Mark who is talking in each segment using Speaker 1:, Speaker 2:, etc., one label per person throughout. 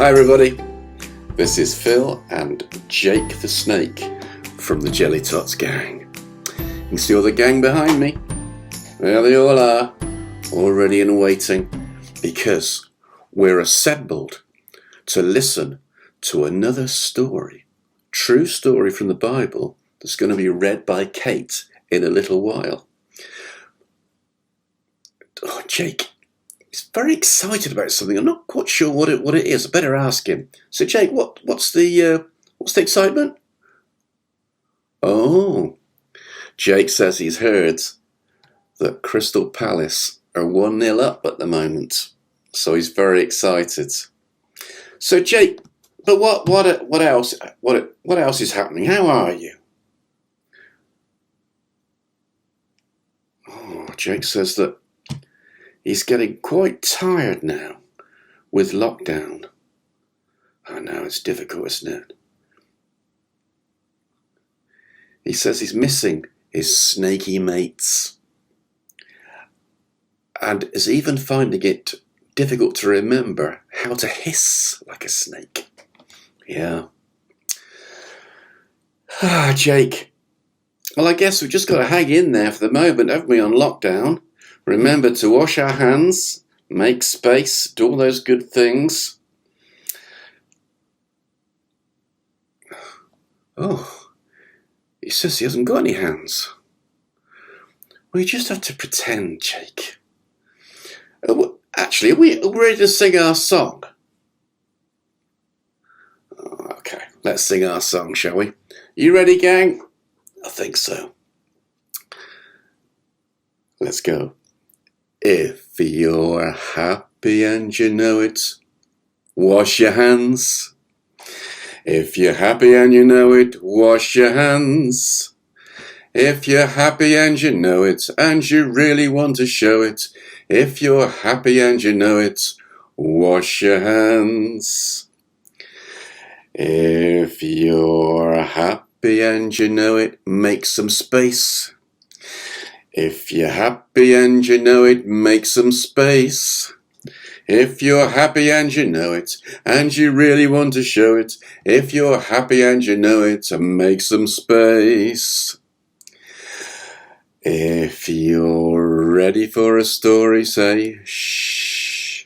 Speaker 1: Hi everybody, this is Phil and Jake the Snake from the JellyTots gang. You can see all the gang behind me. There they all are, all ready and waiting, because we're assembled to listen to another story, true story from the Bible that's going to be read by Kate in a little while. Oh, Jake, he's very excited about something. I'm not quite sure what it is. I better ask him. So, Jake, what's the excitement? Oh, Jake says he's heard that Crystal Palace are 1-0 up at the moment, so he's very excited. So, Jake, but what else is happening? How are you? Oh, Jake says that he's getting quite tired now with lockdown. I know, it's difficult, isn't it? He says he's missing his snaky mates and is even finding it difficult to remember how to hiss like a snake. Yeah. Jake. Well, I guess we've just got to hang in there for the moment, haven't we, on lockdown? Remember to wash our hands, make space, do all those good things. Oh, he says he hasn't got any hands. We just have to pretend, Jake. Actually, are we ready to sing our song? Okay, let's sing our song, shall we? You ready, gang? I think so. Let's go. If you're happy and you know it, wash your hands. If you're happy and you know it, wash your hands. If you're happy and you know it, and you really want to show it, if you're happy and you know it, wash your hands. If you're happy and you know it, make some space. If you're happy and you know it, make some space. If you're happy and you know it, and you really want to show it, if you're happy and you know it, make some space. If you're ready for a story, say shh.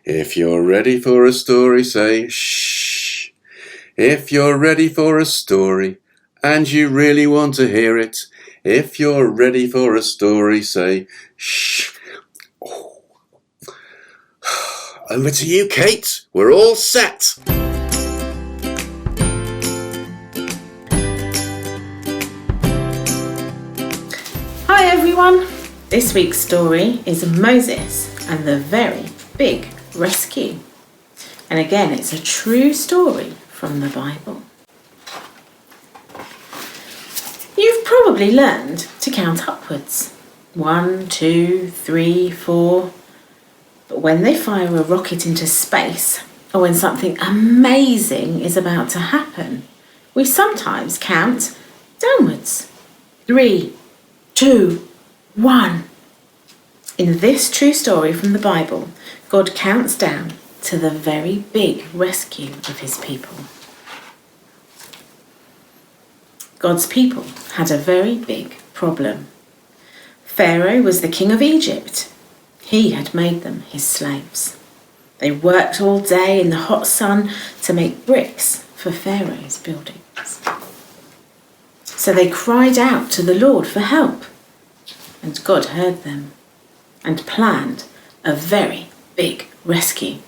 Speaker 1: If you're ready for a story, say shh. If you're ready for a story, and you really want to hear it, if you're ready for a story, say shh. Oh. Over to you, Kate. We're all set.
Speaker 2: Hi everyone. This week's story is Moses and the very big rescue. And again, it's a true story from the Bible. You've probably learned to count upwards. 1, 2, 3, 4. But when they fire a rocket into space, or when something amazing is about to happen, we sometimes count downwards. 3, 2, 1. In this true story from the Bible, God counts down to the very big rescue of his people. God's people had a very big problem. Pharaoh was the king of Egypt. He had made them his slaves. They worked all day in the hot sun to make bricks for Pharaoh's buildings. So they cried out to the Lord for help, and God heard them and planned a very big rescue.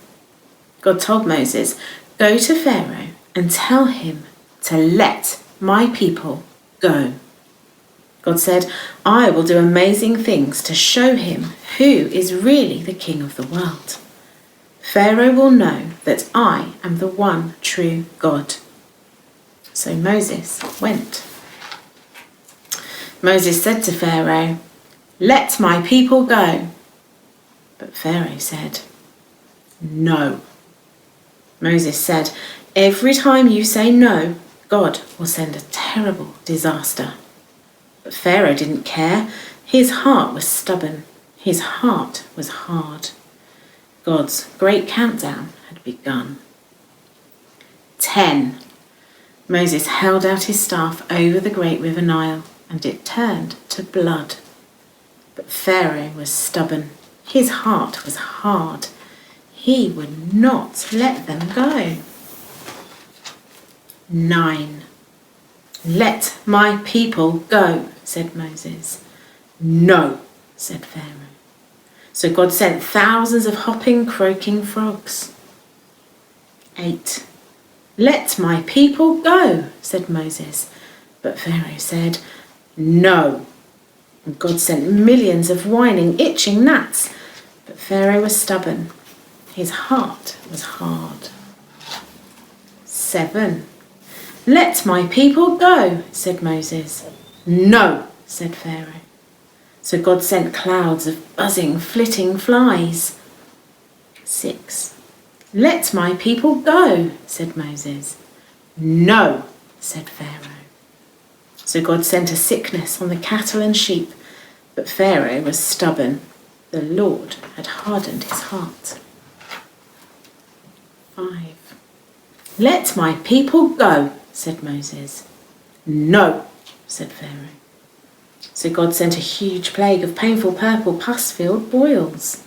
Speaker 2: God told Moses, "Go to Pharaoh and tell him to let my people go." God said, "I will do amazing things to show him who is really the king of the world. Pharaoh will know that I am the one true God." So Moses went. Moses said to Pharaoh, "Let my people go." But Pharaoh said, "No." Moses said, "Every time you say no, God will send a terrible disaster." But Pharaoh didn't care. His heart was stubborn. His heart was hard. God's great countdown had begun. 10. Moses held out his staff over the great river Nile, and it turned to blood. But Pharaoh was stubborn. His heart was hard. He would not let them go. 9. Let my people go, said Moses. No, said Pharaoh. So God sent thousands of hopping, croaking frogs. 8. Let my people go, said Moses. But Pharaoh said, no. And God sent millions of whining, itching gnats. But Pharaoh was stubborn. His heart was hard. 7. Let my people go, said Moses. No, said Pharaoh. So God sent clouds of buzzing, flitting flies. 6. Let my people go, said Moses. No, said Pharaoh. So God sent a sickness on the cattle and sheep, but Pharaoh was stubborn. The Lord had hardened his heart. 5. Let my people go, said Moses. No, said Pharaoh. So God sent a huge plague of painful purple pus-filled boils.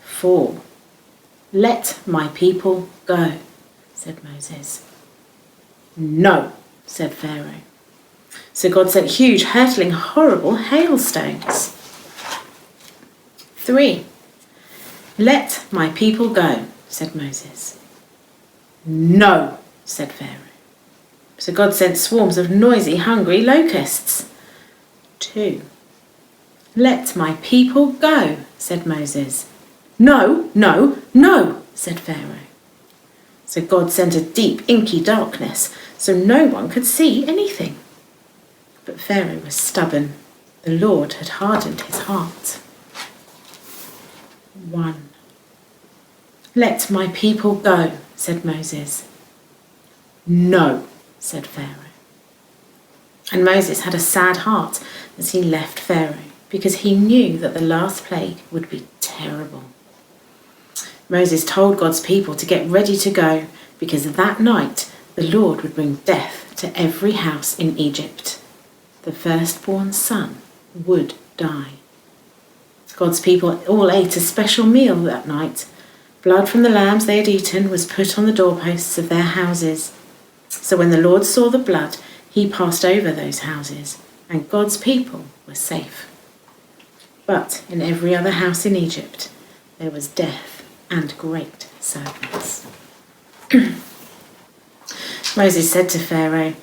Speaker 2: 4. Let my people go, said Moses. No, said Pharaoh. So God sent huge, hurtling, horrible hailstones. 3. Let my people go, said Moses. No, said Pharaoh. So God sent swarms of noisy, hungry locusts. 2. Let my people go, said Moses. No, no, no, said Pharaoh. So God sent a deep, inky darkness, so no one could see anything. But Pharaoh was stubborn. The Lord had hardened his heart. 1. Let my people go, said Moses. No, said Pharaoh. And Moses had a sad heart as he left Pharaoh, because he knew that the last plague would be terrible. Moses told God's people to get ready to go, because that night the Lord would bring death to every house in Egypt. The firstborn son would die. God's people all ate a special meal that night. Blood from the lambs they had eaten was put on the doorposts of their houses. So when the Lord saw the blood, he passed over those houses, and God's people were safe. But in every other house in Egypt, there was death and great sadness. Moses said to Pharaoh,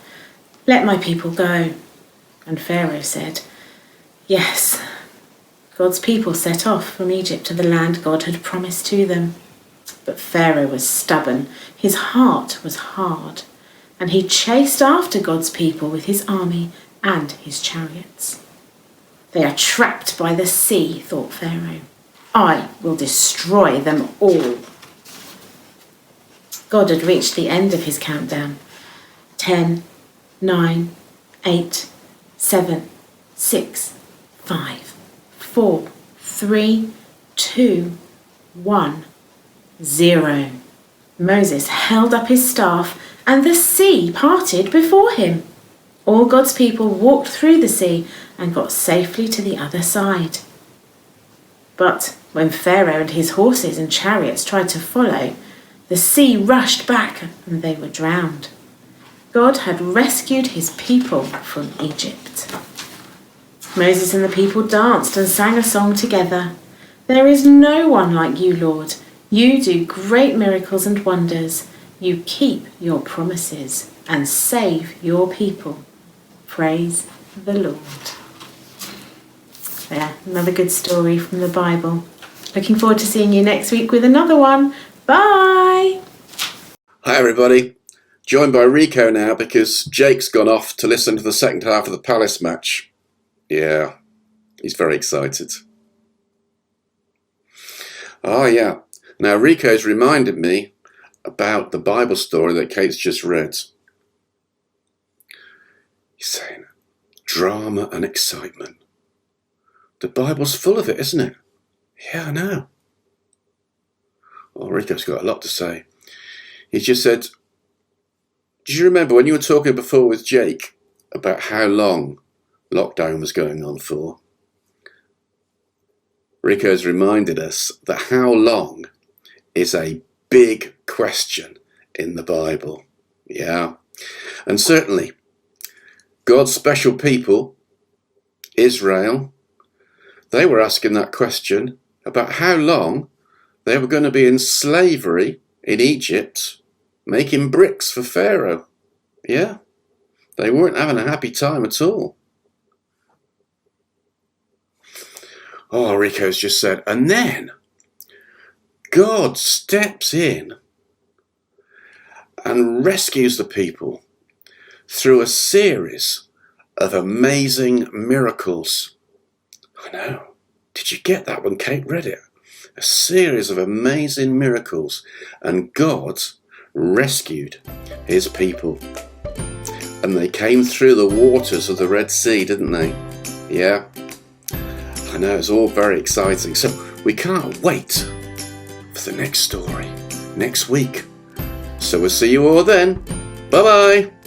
Speaker 2: "Let my people go." And Pharaoh said, "Yes." God's people set off from Egypt to the land God had promised to them. But Pharaoh was stubborn, his heart was hard, and he chased after God's people with his army and his chariots. "They are trapped by the sea," thought Pharaoh. "I will destroy them all." God had reached the end of his countdown. 10, 9, 8, 7, 6, 5, 4, 3, 2, 1, 0. Moses held up his staff and the sea parted before him. All God's people walked through the sea and got safely to the other side. But when Pharaoh and his horses and chariots tried to follow, the sea rushed back and they were drowned. God had rescued his people from Egypt. Moses and the people danced and sang a song together. "There is no one like you, Lord. You do great miracles and wonders. You keep your promises and save your people. Praise the Lord." There, another good story from the Bible. Looking forward to seeing you next week with another one. Bye!
Speaker 1: Hi everybody. Joined by Rico now because Jake's gone off to listen to the second half of the Palace match. Yeah, he's very excited. Oh yeah. Now Rico's reminded me about the Bible story that Kate's just read. He's saying, drama and excitement. The Bible's full of it, isn't it? Yeah, I know. Well, Rico's got a lot to say. He just said, Do you remember when you were talking before with Jake about how long lockdown was going on for? Rico's reminded us that how long is a big question in the Bible. Yeah. And certainly, God's special people, Israel, they were asking that question about how long they were going to be in slavery in Egypt, making bricks for Pharaoh. Yeah. They weren't having a happy time at all. Oh, Rico's just said, and then God steps in and rescues the people through a series of amazing miracles. I know. Did you get that when Kate read it? A series of amazing miracles, and God rescued his people. And they came through the waters of the Red Sea, didn't they? Yeah. I know, it's all very exciting. So we can't wait for the next story next week. So we'll see you all then. Bye-bye.